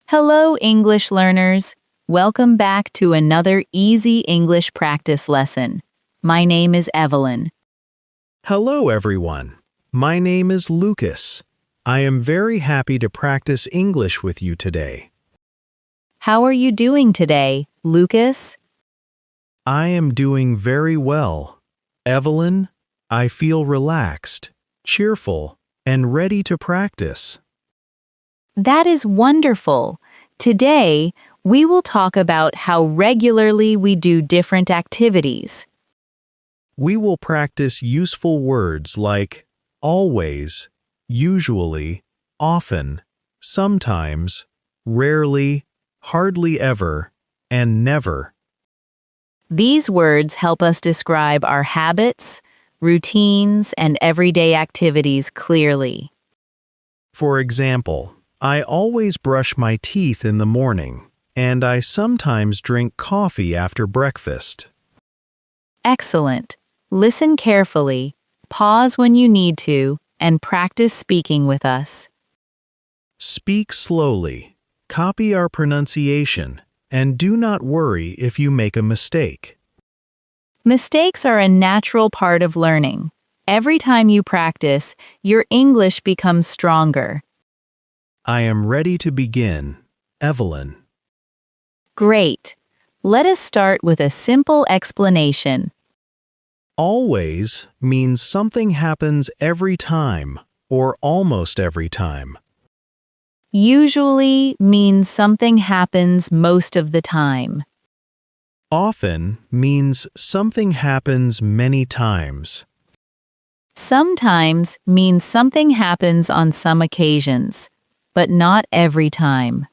Hello, English learners. Welcome back to another easy English practice lesson. My name is Evelyn. Hello, everyone. My name is Lucas. I am very happy to practice English with you today. How are you doing today, Lucas? I am doing very well. Evelyn, I feel relaxed, cheerful, and ready to practice. That is wonderful. Today, we will talk about how regularly we do different activities. We will practice useful words like always, usually, often, sometimes, rarely, hardly ever, and never. These words help us describe our habits, routines, and everyday activities clearly. For example, I always brush my teeth in the morning, and I sometimes drink coffee after breakfast. Excellent. Listen carefully, pause when you need to, and practice speaking with us. Speak slowly, copy our pronunciation, and do not worry if you make a mistake. Mistakes are a natural part of learning. Every time you practice, your English becomes stronger. I am ready to begin, Evelyn. Great. Let us start with a simple explanation. Always means something happens every time, or almost every time. Usually means something happens most of the time. Often means something happens many times. Sometimes means something happens on some occasions, but not every time.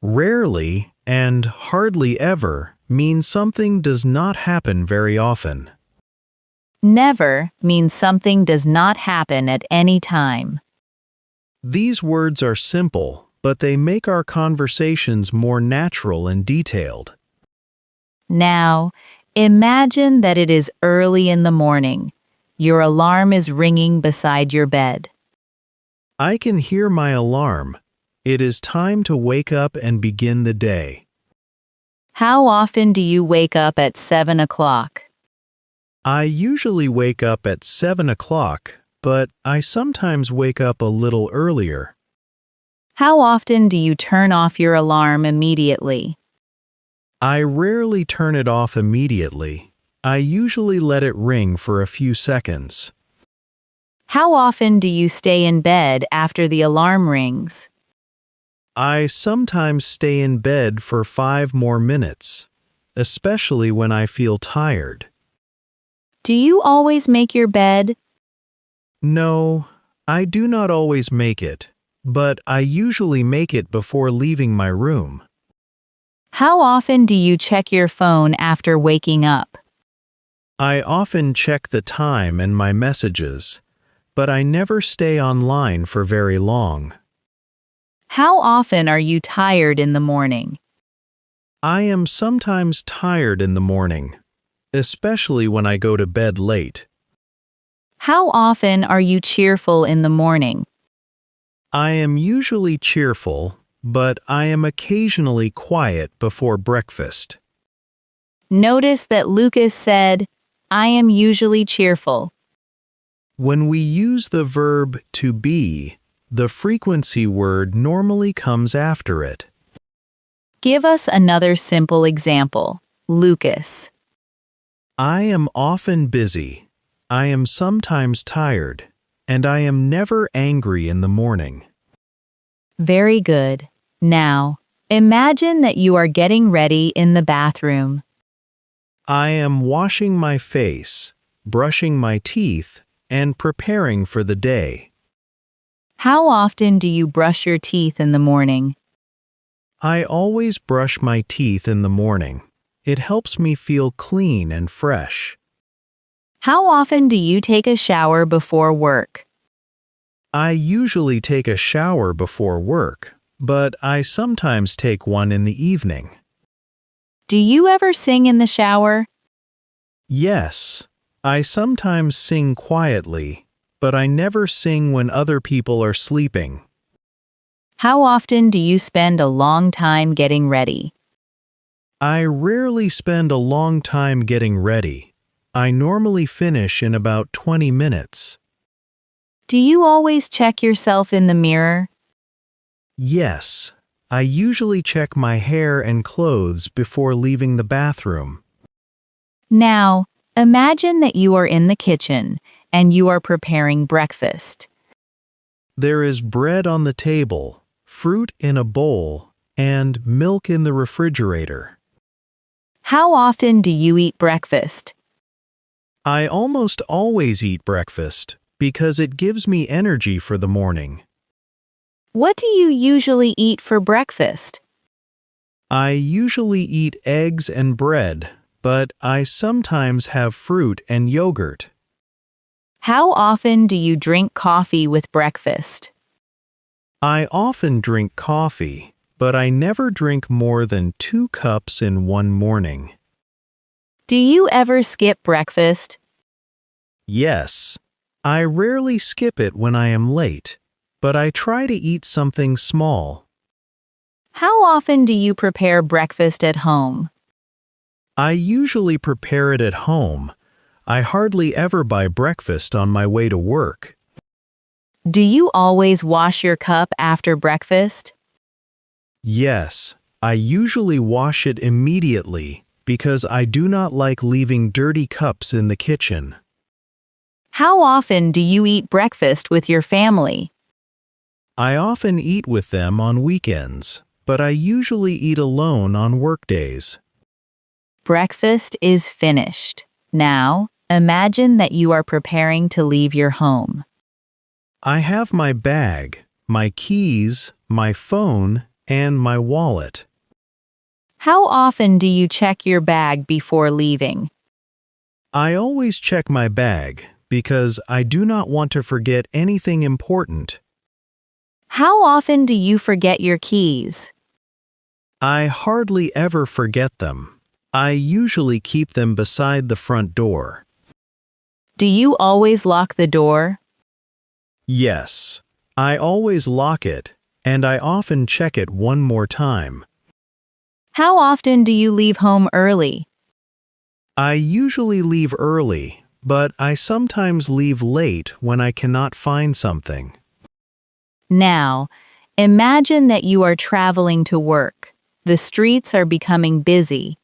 Rarely and hardly ever means something does not happen very often. Never means something does not happen at any time. These words are simple, but they make our conversations more natural and detailed. Now, imagine that it is early in the morning. Your alarm is ringing beside your bed. I can hear my alarm. It is time to wake up and begin the day. How often do you wake up at 7 o'clock? I usually wake up at 7 o'clock, but I sometimes wake up a little earlier. How often do you turn off your alarm immediately? I rarely turn it off immediately. I usually let it ring for a few seconds. How often do you stay in bed after the alarm rings? I sometimes stay in bed for 5 more minutes, especially when I feel tired. Do you always make your bed? No, I do not always make it, but I usually make it before leaving my room. How often do you check your phone after waking up? I often check the time and my messages, but I never stay online for very long. How often are you tired in the morning? I am sometimes tired in the morning, especially when I go to bed late. How often are you cheerful in the morning? I am usually cheerful, but I am occasionally quiet before breakfast. Notice that Lucas said, I am usually cheerful. When we use the verb to be, the frequency word normally comes after it. Give us another simple example. Lucas. I am often busy. I am sometimes tired, and I am never angry in the morning. Very good. Now, imagine that you are getting ready in the bathroom. I am washing my face, brushing my teeth, and preparing for the day. How often do you brush your teeth in the morning? I always brush my teeth in the morning. It helps me feel clean and fresh. How often do you take a shower before work? I usually take a shower before work, but I sometimes take one in the evening. Do you ever sing in the shower? Yes, I sometimes sing quietly, but I never sing when other people are sleeping. How often do you spend a long time getting ready? I rarely spend a long time getting ready. I normally finish in about 20 minutes. Do you always check yourself in the mirror? Yes, I usually check my hair and clothes before leaving the bathroom. Now, imagine that you are in the kitchen and you are preparing breakfast. There is bread on the table, fruit in a bowl, and milk in the refrigerator. How often do you eat breakfast? I almost always eat breakfast because it gives me energy for the morning. What do you usually eat for breakfast? I usually eat eggs and bread, but I sometimes have fruit and yogurt. How often do you drink coffee with breakfast? I often drink coffee, but I never drink more than 2 cups in one morning. Do you ever skip breakfast? Yes, I rarely skip it when I am late, but I try to eat something small. How often do you prepare breakfast at home? I usually prepare it at home. I hardly ever buy breakfast on my way to work. Do you always wash your cup after breakfast? Yes, I usually wash it immediately because I do not like leaving dirty cups in the kitchen. How often do you eat breakfast with your family? I often eat with them on weekends, but I usually eat alone on workdays. Breakfast is finished. Now, imagine that you are preparing to leave your home. I have my bag, my keys, my phone, and my wallet. How often do you check your bag before leaving? I always check my bag because I do not want to forget anything important. How often do you forget your keys? I hardly ever forget them. I usually keep them beside the front door. Do you always lock the door? Yes, I always lock it, and I often check it one more time. How often do you leave home early? I usually leave early, but I sometimes leave late when I cannot find something. Now, imagine that you are traveling to work. The streets are becoming busy.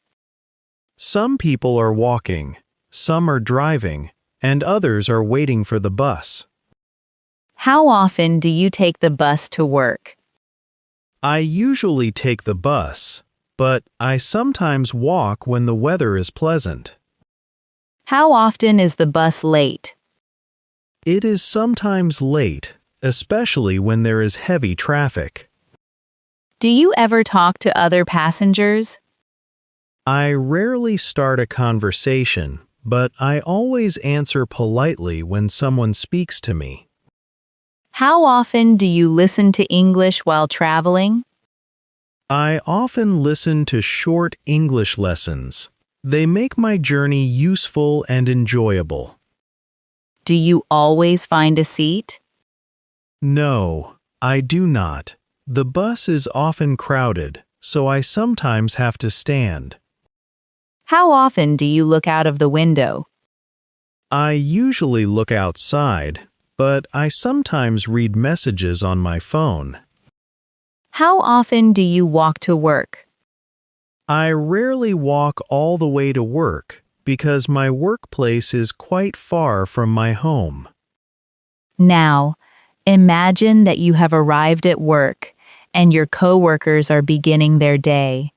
Some people are walking, some are driving, and others are waiting for the bus. How often do you take the bus to work? I usually take the bus, but I sometimes walk when the weather is pleasant. How often is the bus late? It is sometimes late, especially when there is heavy traffic. Do you ever talk to other passengers? I rarely start a conversation, but I always answer politely when someone speaks to me. How often do you listen to English while traveling? I often listen to short English lessons. They make my journey useful and enjoyable. Do you always find a seat? No, I do not. The bus is often crowded, so I sometimes have to stand. How often do you look out of the window? I usually look outside, but I sometimes read messages on my phone. How often do you walk to work? I rarely walk all the way to work because my workplace is quite far from my home. Now, imagine that you have arrived at work and your coworkers are beginning their day.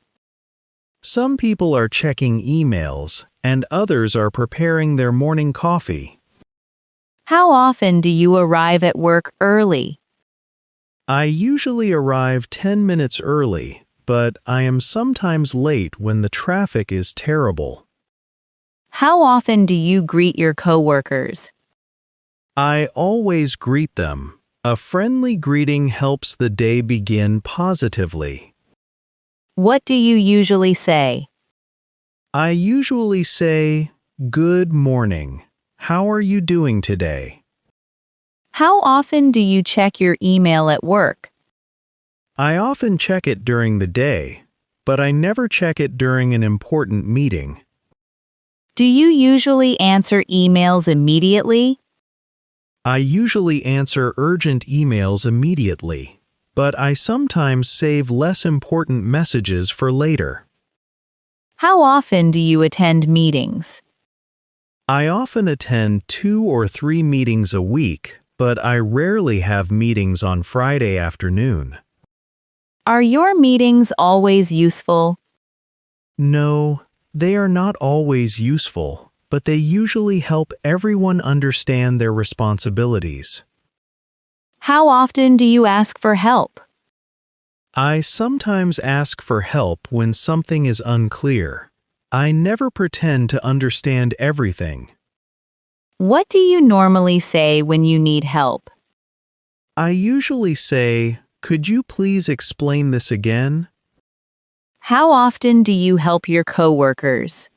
Some people are checking emails and others are preparing their morning coffee. How often do you arrive at work early? I usually arrive 10 minutes early, but I am sometimes late when the traffic is terrible. How often do you greet your coworkers? I always greet them. A friendly greeting helps the day begin positively. What do you usually say? I usually say, "Good morning. How are you doing today?" How often do you check your email at work? I often check it during the day, but I never check it during an important meeting. Do you usually answer emails immediately? I usually answer urgent emails immediately, but I sometimes save less important messages for later. How often do you attend meetings? I often attend 2 or 3 meetings a week, but I rarely have meetings on Friday afternoon. Are your meetings always useful? No, they are not always useful, but they usually help everyone understand their responsibilities. How often do you ask for help? I sometimes ask for help when something is unclear. I never pretend to understand everything. What do you normally say when you need help? I usually say, "Could you please explain this again?" How often do you help your coworkers?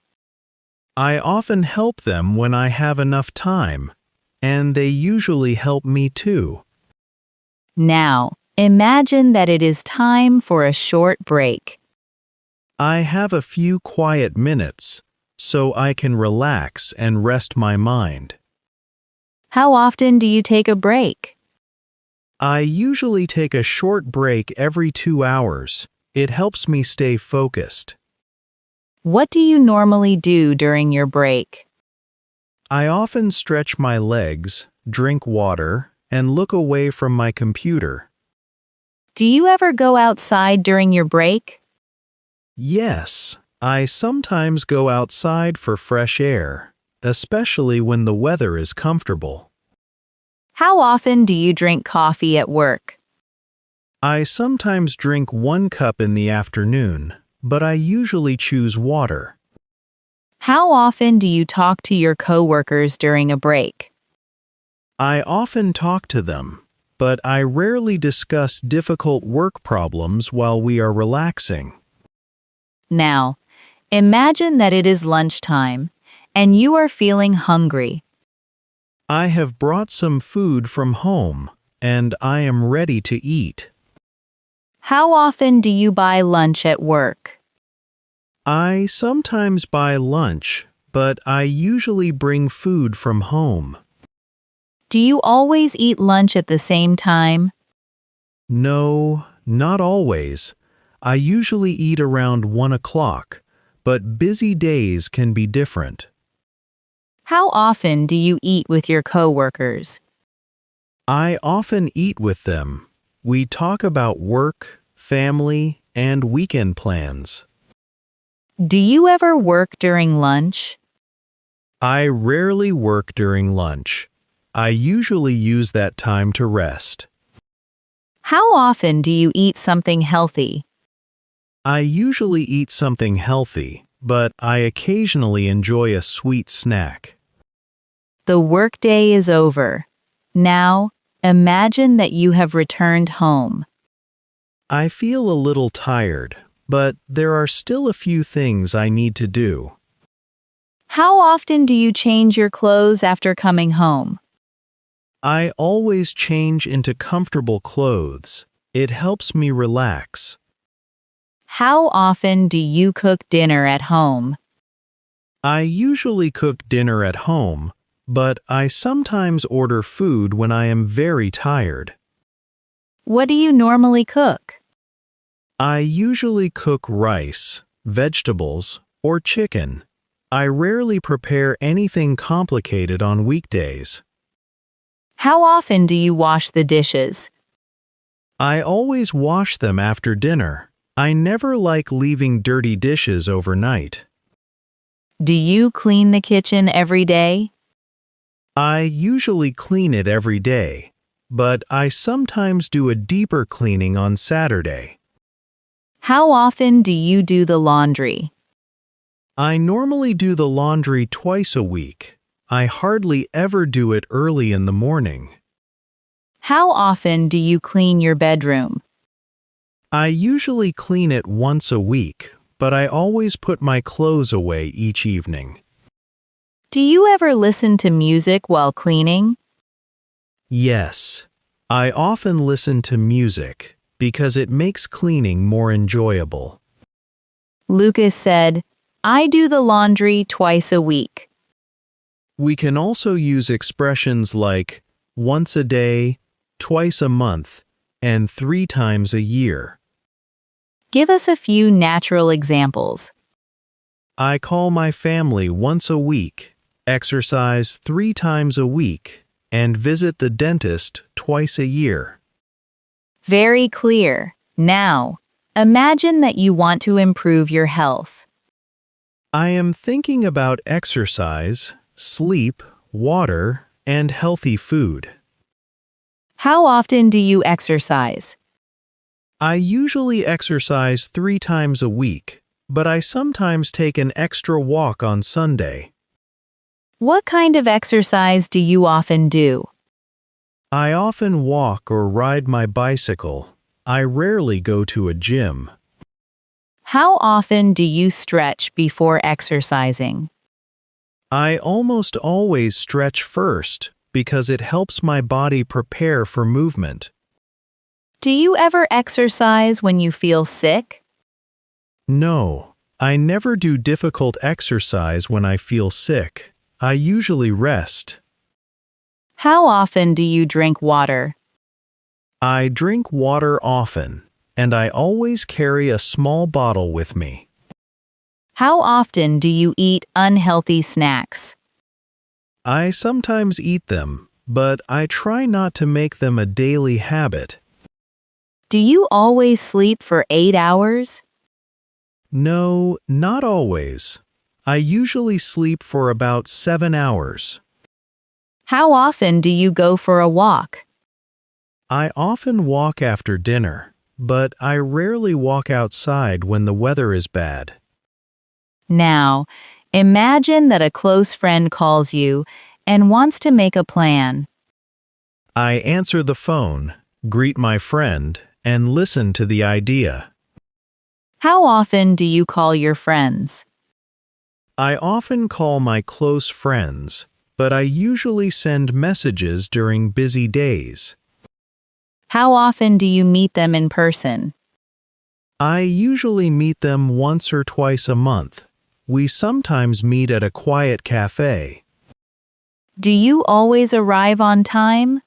I often help them when I have enough time, and they usually help me too. Now, imagine that it is time for a short break. I have a few quiet minutes, so I can relax and rest my mind. How often do you take a break? I usually take a short break every 2 hours. It helps me stay focused. What do you normally do during your break? I often stretch my legs, drink water, and look away from my computer. Do you ever go outside during your break? Yes, I sometimes go outside for fresh air, especially when the weather is comfortable. How often do you drink coffee at work? I sometimes drink 1 cup in the afternoon, but I usually choose water. How often do you talk to your coworkers during a break? I often talk to them, but I rarely discuss difficult work problems while we are relaxing. Now, imagine that it is lunchtime and you are feeling hungry. I have brought some food from home, and I am ready to eat. How often do you buy lunch at work? I sometimes buy lunch, but I usually bring food from home. Do you always eat lunch at the same time? No, not always. I usually eat around 1 o'clock, but busy days can be different. How often do you eat with your coworkers? I often eat with them. We talk about work, family, and weekend plans. Do you ever work during lunch? I rarely work during lunch. I usually use that time to rest. How often do you eat something healthy? I usually eat something healthy, but I occasionally enjoy a sweet snack. The workday is over. Now, imagine that you have returned home. I feel a little tired, but there are still a few things I need to do. How often do you change your clothes after coming home? I always change into comfortable clothes. It helps me relax. How often do you cook dinner at home? I usually cook dinner at home, but I sometimes order food when I am very tired. What do you normally cook? I usually cook rice, vegetables, or chicken. I rarely prepare anything complicated on weekdays. How often do you wash the dishes? I always wash them after dinner. I never like leaving dirty dishes overnight. Do you clean the kitchen every day? I usually clean it every day, but I sometimes do a deeper cleaning on Saturday. How often do you do the laundry? I normally do the laundry twice a week. I hardly ever do it early in the morning. How often do you clean your bedroom? I usually clean it once a week, but I always put my clothes away each evening. Do you ever listen to music while cleaning? Yes, I often listen to music. because it makes cleaning more enjoyable. Lucas said, I do the laundry twice a week. We can also use expressions like once a day, twice a month, and 3 times a year. Give us a few natural examples. I call my family once a week, exercise 3 times a week, and visit the dentist twice a year. Very clear. Now, imagine that you want to improve your health. I am thinking about exercise, sleep, water, and healthy food. How often do you exercise? I usually exercise 3 times a week, but I sometimes take an extra walk on Sunday. What kind of exercise do you often do? I often walk or ride my bicycle. I rarely go to a gym. How often do you stretch before exercising? I almost always stretch first because it helps my body prepare for movement. Do you ever exercise when you feel sick? No, I never do difficult exercise when I feel sick. I usually rest. How often do you drink water? I drink water often, and I always carry a small bottle with me. How often do you eat unhealthy snacks? I sometimes eat them, but I try not to make them a daily habit. Do you always sleep for 8 hours? No, not always. I usually sleep for about 7 hours. How often do you go for a walk? I often walk after dinner, but I rarely walk outside when the weather is bad. Now, imagine that a close friend calls you and wants to make a plan. I answer the phone, greet my friend, and listen to the idea. How often do you call your friends? I often call my close friends, but I usually send messages during busy days. How often do you meet them in person? I usually meet them once or twice a month. We sometimes meet at a quiet cafe. Do you always arrive on time?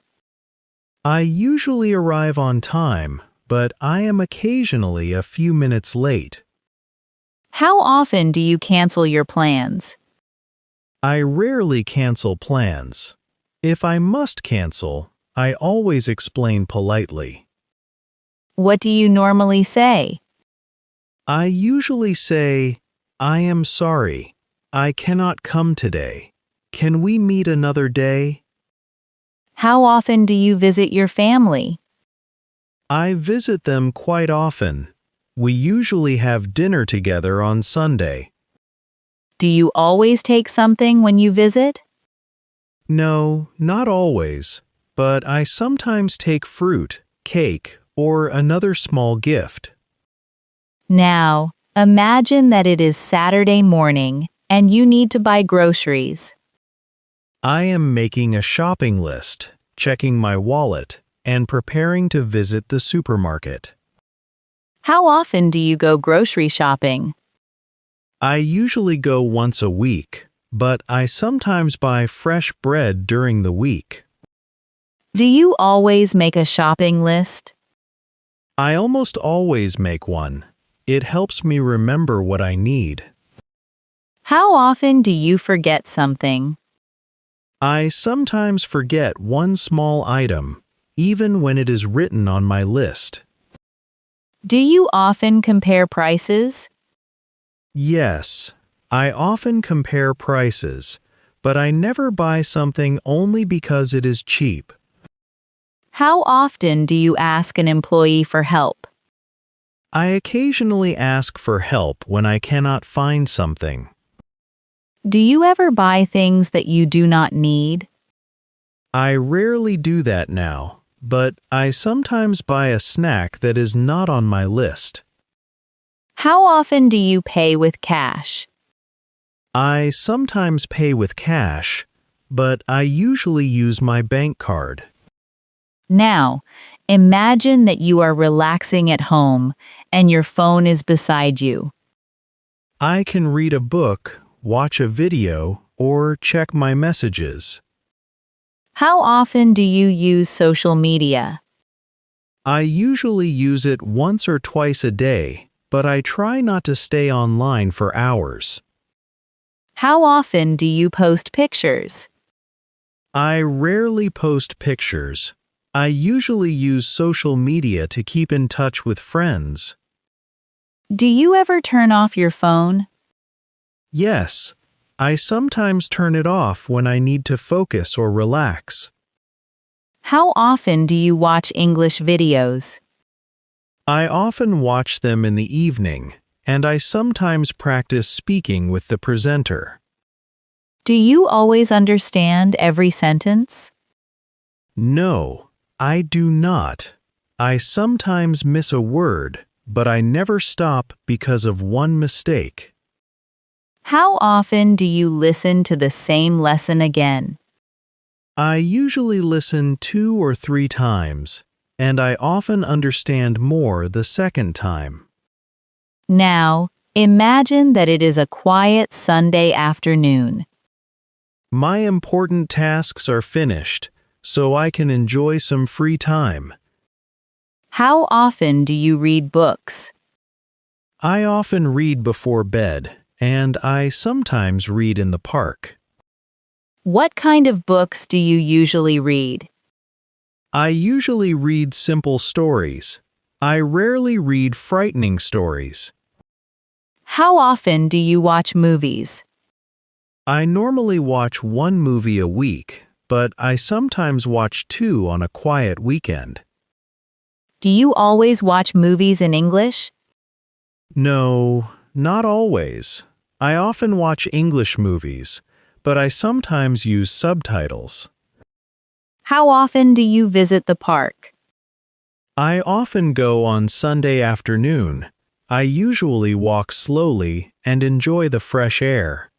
I usually arrive on time, but I am occasionally a few minutes late. How often do you cancel your plans? I rarely cancel plans. If I must cancel, I always explain politely. What do you normally say? I usually say, I am sorry. I cannot come today. Can we meet another day? How often do you visit your family? I visit them quite often. We usually have dinner together on Sunday. Do you always take something when you visit? No, not always, but I sometimes take fruit, cake, or another small gift. Now, imagine that it is Saturday morning and you need to buy groceries. I am making a shopping list, checking my wallet, and preparing to visit the supermarket. How often do you go grocery shopping? I usually go once a week, but I sometimes buy fresh bread during the week. Do you always make a shopping list? I almost always make one. It helps me remember what I need. How often do you forget something? I sometimes forget one small item, even when it is written on my list. Do you often compare prices? Yes, I often compare prices, but I never buy something only because it is cheap. How often do you ask an employee for help? I occasionally ask for help when I cannot find something. Do you ever buy things that you do not need? I rarely do that now, but I sometimes buy a snack that is not on my list. How often do you pay with cash? I sometimes pay with cash, but I usually use my bank card. Now, Imagine that you are relaxing at home and your phone is beside you. I can read a book, watch a video, or check my messages. How often do you use social media? I usually use it once or twice a day, but I try not to stay online for hours. How often do you post pictures? I rarely post pictures. I usually use social media to keep in touch with friends. Do you ever turn off your phone? Yes, I sometimes turn it off when I need to focus or relax. How often do you watch English videos? I often watch them in the evening, and I sometimes practice speaking with the presenter. Do you always understand every sentence? No, I do not. I sometimes miss a word, but I never stop because of one mistake. How often do you listen to the same lesson again? I usually listen 2 or 3 times, and I often understand more the second time. Now, imagine that it is a quiet Sunday afternoon. My important tasks are finished, so I can enjoy some free time. How often do you read books? I often read before bed, and I sometimes read in the park. What kind of books do you usually read? I usually read simple stories. I rarely read frightening stories. How often do you watch movies? I normally watch 1 movie a week, but I sometimes watch 2 on a quiet weekend. Do you always watch movies in English? No, not always. I often watch English movies, but I sometimes use subtitles. How often do you visit the park? I often go on Sunday afternoon. I usually walk slowly and enjoy the fresh air.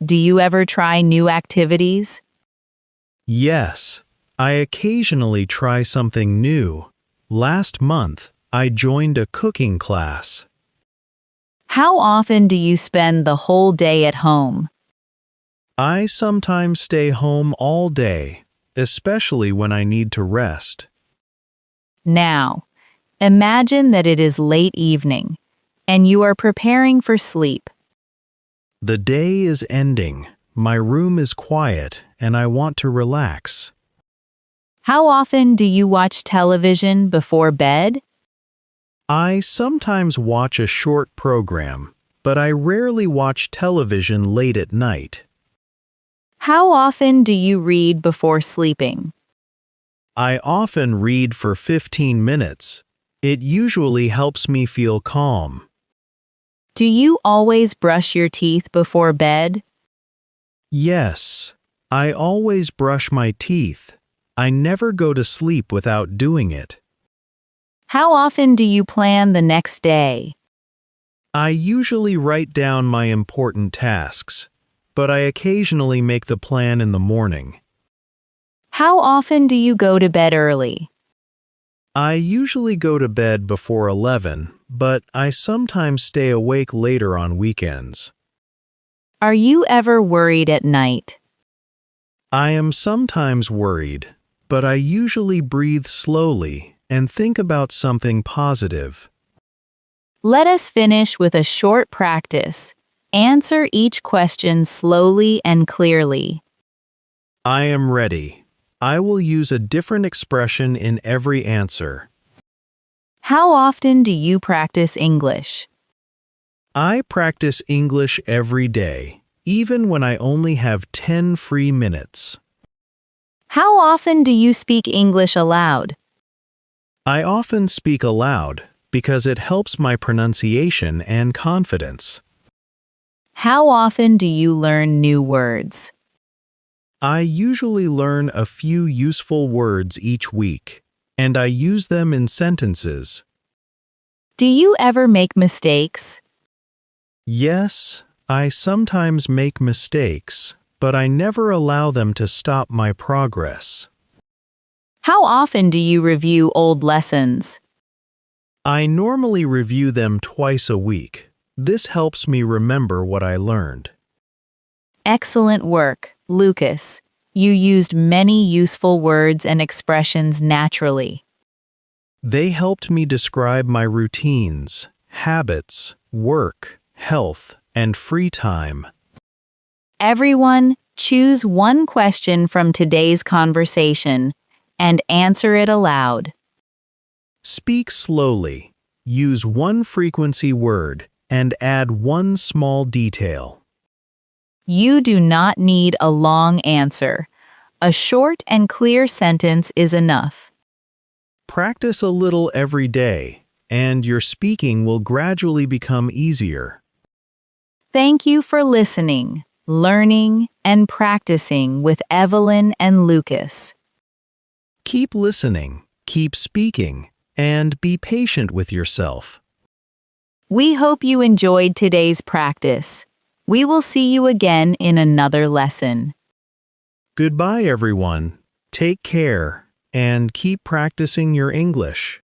Do you ever try new activities? Yes, I occasionally try something new. Last month, I joined a cooking class. How often do you spend the whole day at home? I sometimes stay home all day, especially when I need to rest. Now, imagine that it is late evening and you are preparing for sleep. The day is ending. My room is quiet, and I want to relax. How often do you watch television before bed? I sometimes watch a short program, but I rarely watch television late at night. How often do you read before sleeping? I often read for 15 minutes. It usually helps me feel calm. Do you always brush your teeth before bed? Yes, I always brush my teeth. I never go to sleep without doing it. How often do you plan the next day? I usually write down my important tasks, but I occasionally make the plan in the morning. How often do you go to bed early? I usually go to bed before 11, but I sometimes stay awake later on weekends. Are you ever worried at night? I am sometimes worried, but I usually breathe slowly and think about something positive. Let us finish with a short practice. Answer each question slowly and clearly. I am ready. I will use a different expression in every answer. How often do you practice English? I practice English every day, even when I only have 10 free minutes. How often do you speak English aloud? I often speak aloud because it helps my pronunciation and confidence. How often do you learn new words? I usually learn a few useful words each week, and I use them in sentences. Do you ever make mistakes? Yes, I sometimes make mistakes, but I never allow them to stop my progress. How often do you review old lessons? I normally review them twice a week. This helps me remember what I learned. Excellent work, Lucas. You used many useful words and expressions naturally. They helped me describe my routines, habits, work, health, and free time. Everyone, choose one question from today's conversation and answer it aloud. Speak slowly. Use one frequency word and add one small detail. You do not need a long answer. A short and clear sentence is enough. Practice a little every day, and your speaking will gradually become easier. Thank you for listening, learning, and practicing with Evelyn and Lucas. Keep listening, keep speaking, and be patient with yourself. We hope you enjoyed today's practice. We will see you again in another lesson. Goodbye, everyone. Take care, and keep practicing your English.